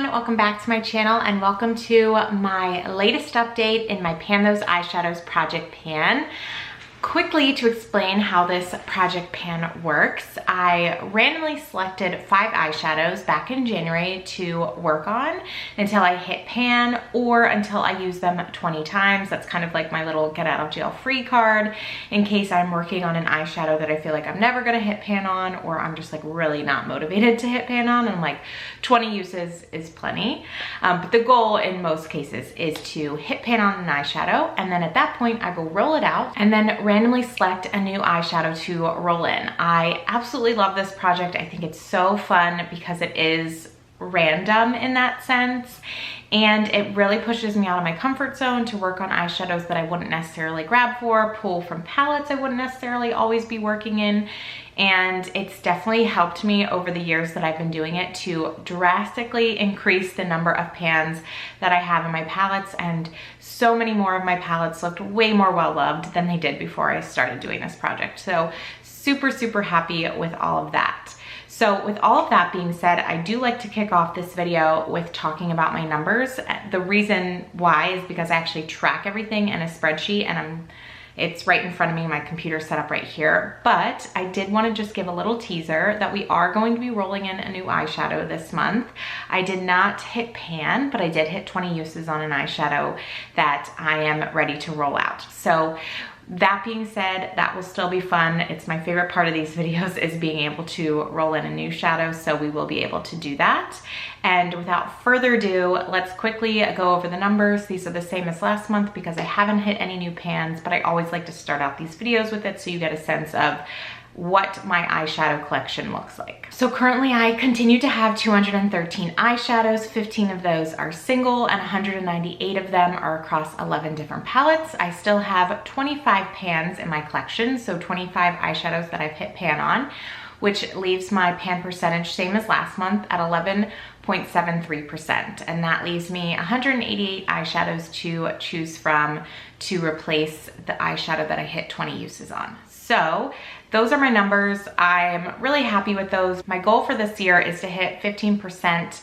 everyone, welcome back to my channel and welcome to my latest update in my Pan Those Eyeshadows project pan. Quickly to explain how this project pan works, I randomly selected 5 eyeshadows back in January to work on until I hit pan or until I use them 20 times. That's kind of like my little get out of jail free card in case I'm working on an eyeshadow that I feel like I'm never gonna hit pan on, or I'm just like really not motivated to hit pan on, and I'm like 20 uses is plenty. But the goal in most cases is to hit pan on an eyeshadow, and then at that point I will roll it out and then randomly select a new eyeshadow to roll in. I absolutely love this project. I think it's so fun because it is random in that sense, and it really pushes me out of my comfort zone to work on eyeshadows that I wouldn't necessarily grab for, pull from palettes I wouldn't necessarily always be working in. And it's definitely helped me over the years that I've been doing it to drastically increase the number of pans that I have in my palettes, and so many more of my palettes looked way more well loved than they did before I started doing this project. So super happy with all of that. So with all of that being said, I do like to kick off this video with talking about my numbers. The reason why is because I actually track everything in a spreadsheet, and it's right in front of me, my computer set up right here. But I did want to just give a little teaser that we are going to be rolling in a new eyeshadow this month. I did not hit pan, but I did hit 20 uses on an eyeshadow that I am ready to roll out. So that being said, that will still be fun. It's my favorite part of these videos is being able to roll in a new shadow, so we will be able to do that. And without further ado, let's quickly go over the numbers. These are the same as last month because I haven't hit any new pans, but I always like to start out these videos with it so you get a sense of what my eyeshadow collection looks like. So currently I continue to have 213 eyeshadows. 15 of those are single and 198 of them are across 11 different palettes. I still have 25 pans in my collection, so 25 eyeshadows that I've hit pan on, which leaves my pan percentage same as last month at 11.73%. And that leaves me 188 eyeshadows to choose from to replace the eyeshadow that I hit 20 uses on. So those are my numbers. I'm really happy with those. My goal for this year is to hit 15%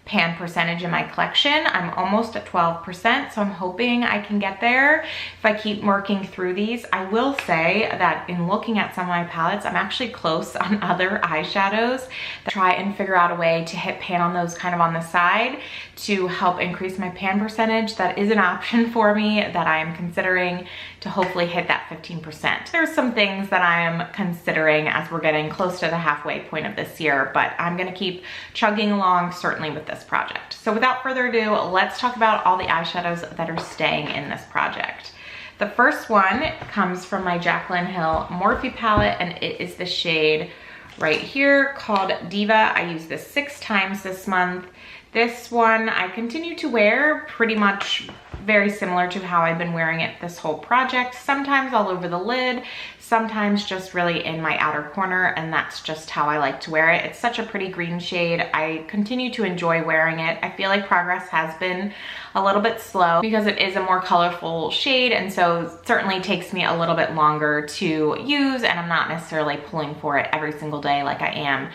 pan percentage in my collection. I'm almost at 12%, so I'm hoping I can get there if I keep working through these. I will say that in looking at some of my palettes, I'm actually close on other eyeshadows. Try and figure out a way to hit pan on those kind of on the side to help increase my pan percentage. That is an option for me that I am considering to hopefully hit that 15%. There's some things that I am considering as we're getting close to the halfway point of this year, but I'm gonna keep chugging along certainly with this project. So without further ado, let's talk about all the eyeshadows that are staying in this project. The first one comes from my Jaclyn Hill Morphe palette, and it is the shade right here called Diva. I used this 6 times this month. This one I continue to wear pretty much very similar to how I've been wearing it this whole project. Sometimes all over the lid, sometimes just really in my outer corner, and that's just how I like to wear it. It's such a pretty green shade. I continue to enjoy wearing it. I feel like progress has been a little bit slow because it is a more colorful shade, and so it certainly takes me a little bit longer to use, and I'm not necessarily pulling for it every single day like I am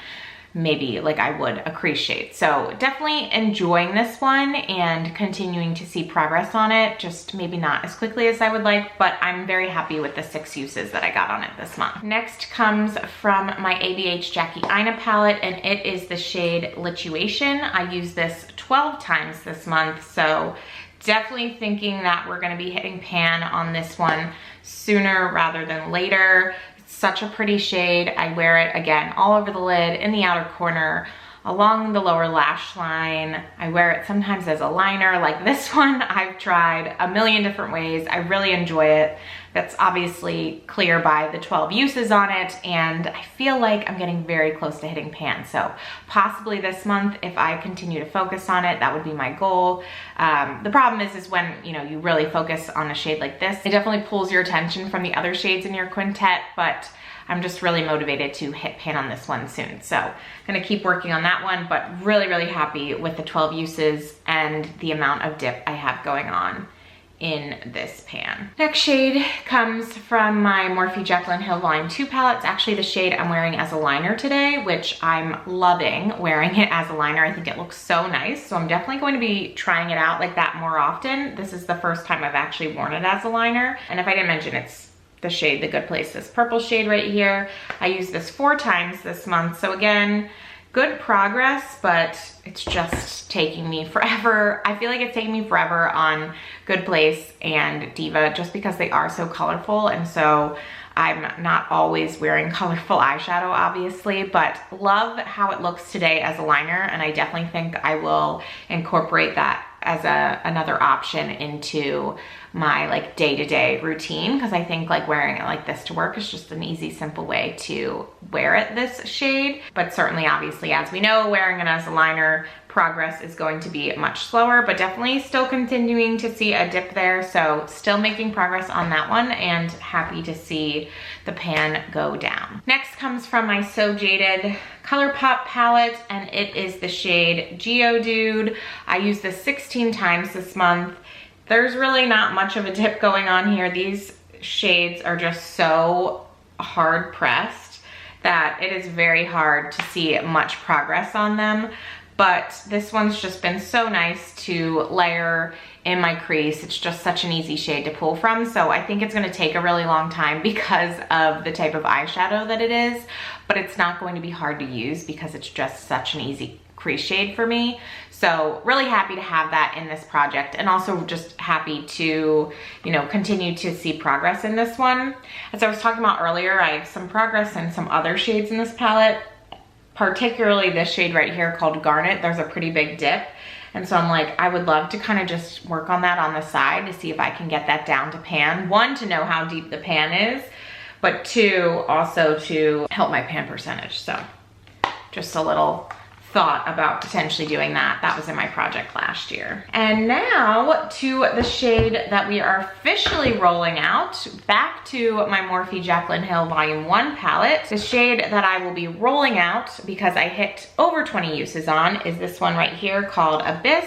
maybe like I would a crease shade. So definitely enjoying this one and continuing to see progress on it, just maybe not as quickly as I would like, but I'm very happy with the 6 uses that I got on it this month. Next comes from my ABH Jackie Aina palette, and it is the shade Lituation. I used this 12 times this month, so definitely thinking that we're gonna be hitting pan on this one sooner rather than later. Such a pretty shade. I wear it again all over the lid, in the outer corner, along the lower lash line. I wear it sometimes as a liner like this one. I've tried a million different ways. I really enjoy it. That's obviously clear by the 12 uses on it, and I feel like I'm getting very close to hitting pan. So possibly this month, if I continue to focus on it, that would be my goal. The problem is when you really focus on a shade like this, it definitely pulls your attention from the other shades in your quintet, but I'm just really motivated to hit pan on this one soon. So I'm gonna keep working on that one, but really happy with the 12 uses and the amount of dip I have going on in this pan. Next shade comes from my Morphe Jaclyn Hill Volume 2 palette. It's actually the shade I'm wearing as a liner today, which I'm loving wearing it as a liner. I think it looks so nice. So I'm definitely going to be trying it out like that more often. This is the first time I've actually worn it as a liner. And if I didn't mention, it's the shade The Good Place, this purple shade right here. I used this 4 times this month. So again, good progress, but it's just taking me forever. I feel like it's taking me forever on Good Place and Diva just because they are so colorful, and so I'm not always wearing colorful eyeshadow, obviously, but love how it looks today as a liner, and I definitely think I will incorporate that as another option into my like day-to-day routine, because I think like wearing it like this to work is just an easy, simple way to wear it this shade. But certainly, obviously, as we know, wearing it as a liner, progress is going to be much slower, but definitely still continuing to see a dip there. So still making progress on that one, and happy to see the pan go down. Next comes from my So Jaded ColourPop palette, and it is the shade Geodude. I used this 16 times this month. There's really not much of a dip going on here. These shades are just so hard pressed that it is very hard to see much progress on them. But this one's just been so nice to layer in my crease. It's just such an easy shade to pull from. So I think it's gonna take a really long time because of the type of eyeshadow that it is, but it's not going to be hard to use because it's just such an easy crease shade for me. So really happy to have that in this project, and also just happy to, you know, continue to see progress in this one. As I was talking about earlier, I have some progress in some other shades in this palette, particularly this shade right here called Garnet. There's a pretty big dip. And so I'm like, I would love to kind of just work on that on the side to see if I can get that down to pan. 1, to know how deep the pan is, but 2, also to help my pan percentage. So just a little thought about potentially doing that. That was in my project last year. And now to the shade that we are officially rolling out, back to my Morphe Jaclyn Hill Volume 1 palette. The shade that I will be rolling out because I hit over 20 uses on is this one right here called Abyss.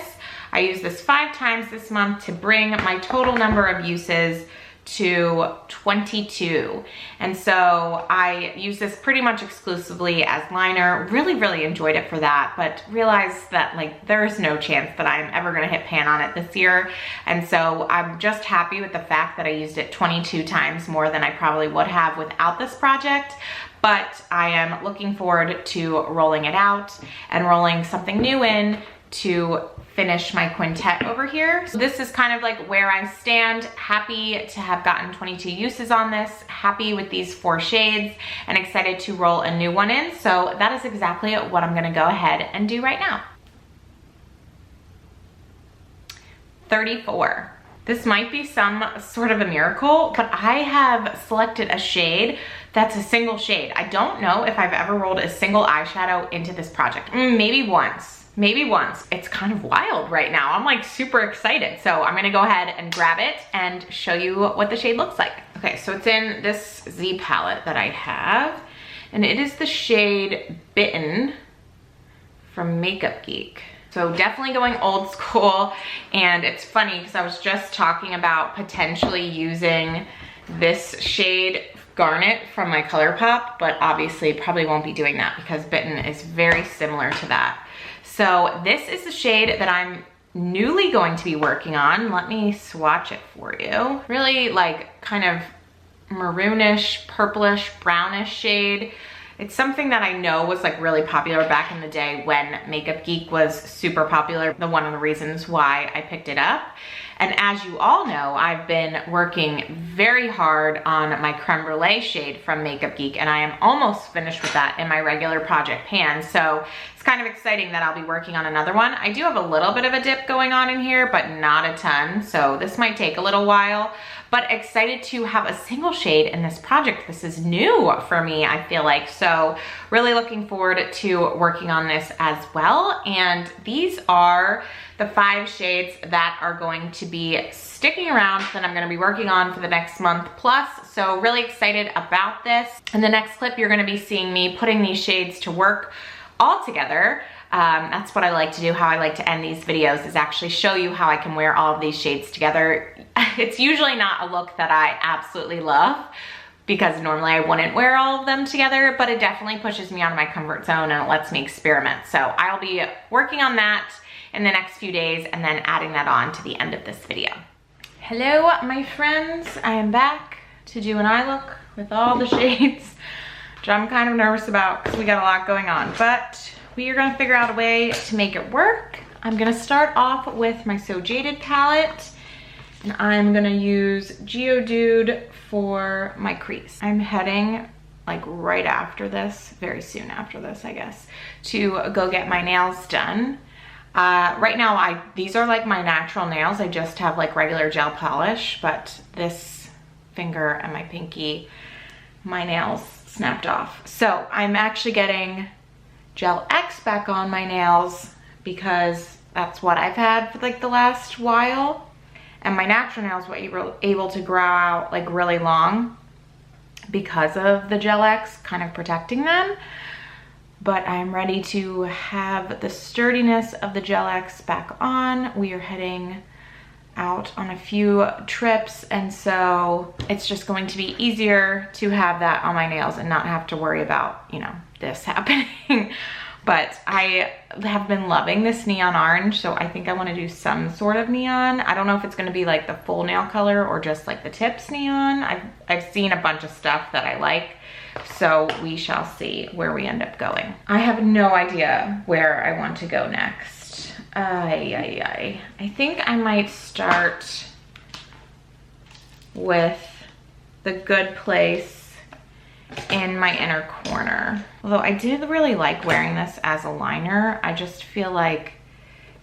I used this 5 times this month to bring my total number of uses to 22. And so I use this pretty much exclusively as liner. Really enjoyed it for that, but realized that like there's no chance that I'm ever gonna hit pan on it this year. And so I'm just happy with the fact that I used it 22 times more than I probably would have without this project. But I am looking forward to rolling it out and rolling something new in to finish my quintet over here. So this is kind of like where I stand. Happy to have gotten 22 uses on this, happy with these 4 shades, and excited to roll a new one in. So that is exactly what I'm gonna go ahead and do right now. 34. This might be some sort of a miracle, but I have selected a shade that's a single shade. I don't know if I've ever rolled a single eyeshadow into this project. Maybe once. Maybe once. It's kind of wild right now. I'm like super excited. So I'm gonna go ahead and grab it and show you what the shade looks like. Okay, so it's in this Z palette that I have, and it is the shade Bitten from Makeup Geek. So definitely going old school, and it's funny because I was just talking about potentially using this shade Garnet from my ColourPop, but obviously probably won't be doing that because Bitten is very similar to that. So this is the shade that I'm newly going to be working on. Let me swatch it for you. Really like kind of maroonish, purplish, brownish shade. It's something that I know was like really popular back in the day when Makeup Geek was super popular. One of the reasons why I picked it up. And as you all know, I've been working very hard on my Creme Brulee shade from Makeup Geek, and I am almost finished with that in my regular project pan. So it's kind of exciting that I'll be working on another one. I do have a little bit of a dip going on in here, but not a ton. So this might take a little while, but excited to have a single shade in this project. This is new for me, I feel like. So really looking forward to working on this as well. And these are the 5 shades that are going to be sticking around that I'm gonna be working on for the next month plus. So really excited about this. In the next clip, you're gonna be seeing me putting these shades to work all together. That's what I like to do. How I like to end these videos is actually show you how I can wear all of these shades together. It's usually not a look that I absolutely love, because normally I wouldn't wear all of them together, but it definitely pushes me out of my comfort zone and it lets me experiment. So I'll be working on that in the next few days and then adding that on to the end of this video. Hello, my friends. I am back to do an eye look with all the shades, which I'm kind of nervous about because we got a lot going on, but we are gonna figure out a way to make it work. I'm gonna start off with my So Jaded palette, and I'm gonna use Geodude for my crease. I'm heading like right after this, very soon after this, I guess, to go get my nails done. Right now, these are like my natural nails. I just have like regular gel polish, but this finger and my pinky, my nails snapped off. So I'm actually getting Gel X back on my nails because that's what I've had for like the last while. And my natural nails were able to grow out like really long because of the Gel X kind of protecting them. But I'm ready to have the sturdiness of the Gel X back on. We are heading out on a few trips, and so it's just going to be easier to have that on my nails and not have to worry about, you know, this happening. But I have been loving this neon orange, so I think I want to do some sort of neon. I don't know if it's going to be like the full nail color or just like the tips neon. I've seen a bunch of stuff that I like, so we shall see where we end up going. I have no idea where I want to go next. I think I might start with the Good Place in my inner corner. Although I did really like wearing this as a liner, I just feel like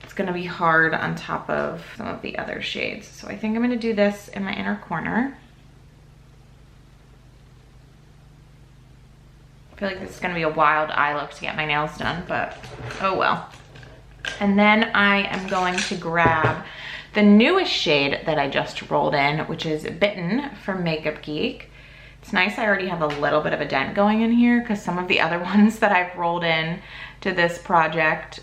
it's gonna be hard on top of some of the other shades. So I think I'm gonna do this in my inner corner. I feel like this is gonna be a wild eye look to get my nails done, but oh well. And then I am going to grab the newest shade that I just rolled in, which is Bitten from Makeup Geek. It's nice I already have a little bit of a dent going in here because some of the other ones that I've rolled in to this project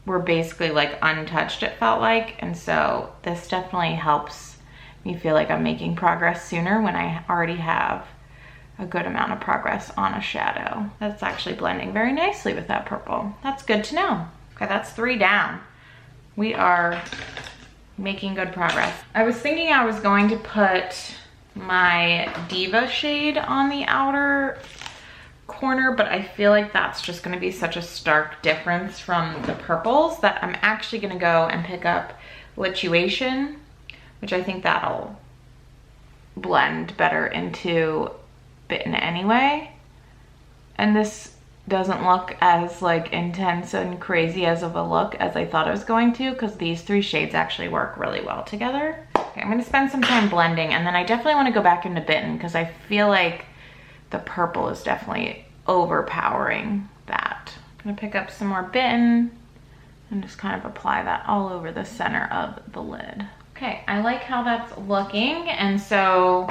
were basically like untouched, it felt like. And so this definitely helps me feel like I'm making progress sooner when I already have a good amount of progress on a shadow. That's actually blending very nicely with that purple. That's good to know. Okay, that's 3 down. We are making good progress. I was thinking I was going to put my Diva shade on the outer corner, but I feel like that's just gonna be such a stark difference from the purples that I'm actually gonna go and pick up Lituation, which I think that'll blend better into Bitten anyway. And this doesn't look as like intense and crazy as of a look as I thought it was going to, because these 3 shades actually work really well together. Okay, I'm gonna spend some time blending, and then I definitely want to go back into Bitten because I feel like the purple is definitely overpowering that. I'm gonna pick up some more Bitten and just kind of apply that all over the center of the lid. Okay, I like how that's looking, and so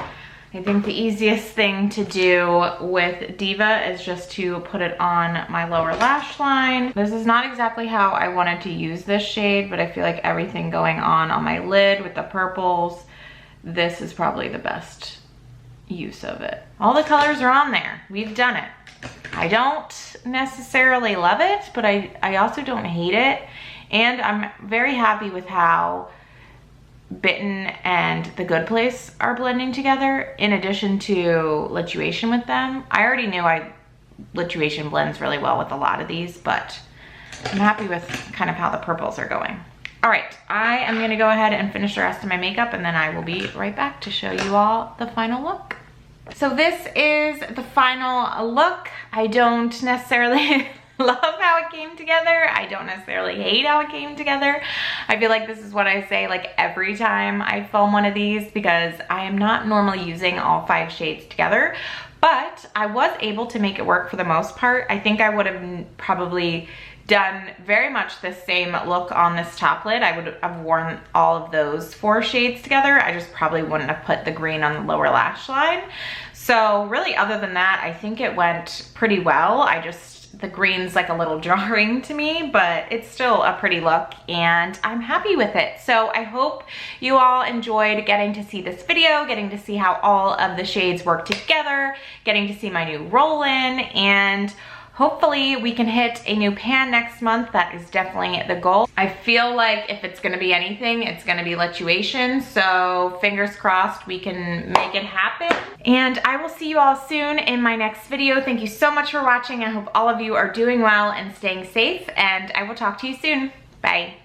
I think the easiest thing to do with Diva is just to put it on my lower lash line. This is not exactly how I wanted to use this shade, but I feel like everything going on my lid with the purples, this is probably the best use of it. All the colors are on there. We've done it. I don't necessarily love it, but I also don't hate it. And I'm very happy with how Bitten and the Good Place are blending together, in addition to Lituation with them. I already knew Lituation blends really well with a lot of these, but I'm happy with kind of how the purples are going. All right, I am gonna go ahead and finish the rest of my makeup, and then I will be right back to show you all the final look. So this is the final look. I don't necessarily love how it came together. I don't necessarily hate how it came together. I feel like this is what I say like every time I film one of these, because I am not normally using all 5 shades together, but I was able to make it work for the most part. I think I would have probably done very much the same look on this top lid. I would have worn all of those 4 shades together. I just probably wouldn't have put the green on the lower lash line. So really, other than that, I think it went pretty well. I just the green's like a little jarring to me, but it's still a pretty look and I'm happy with it. So I hope you all enjoyed getting to see this video, getting to see how all of the shades work together, getting to see my new roll-in, and hopefully we can hit a new pan next month. That is definitely the goal. I feel like if it's gonna be anything, it's gonna be Lituation. So fingers crossed we can make it happen. And I will see you all soon in my next video. Thank you so much for watching. I hope all of you are doing well and staying safe, and I will talk to you soon. Bye.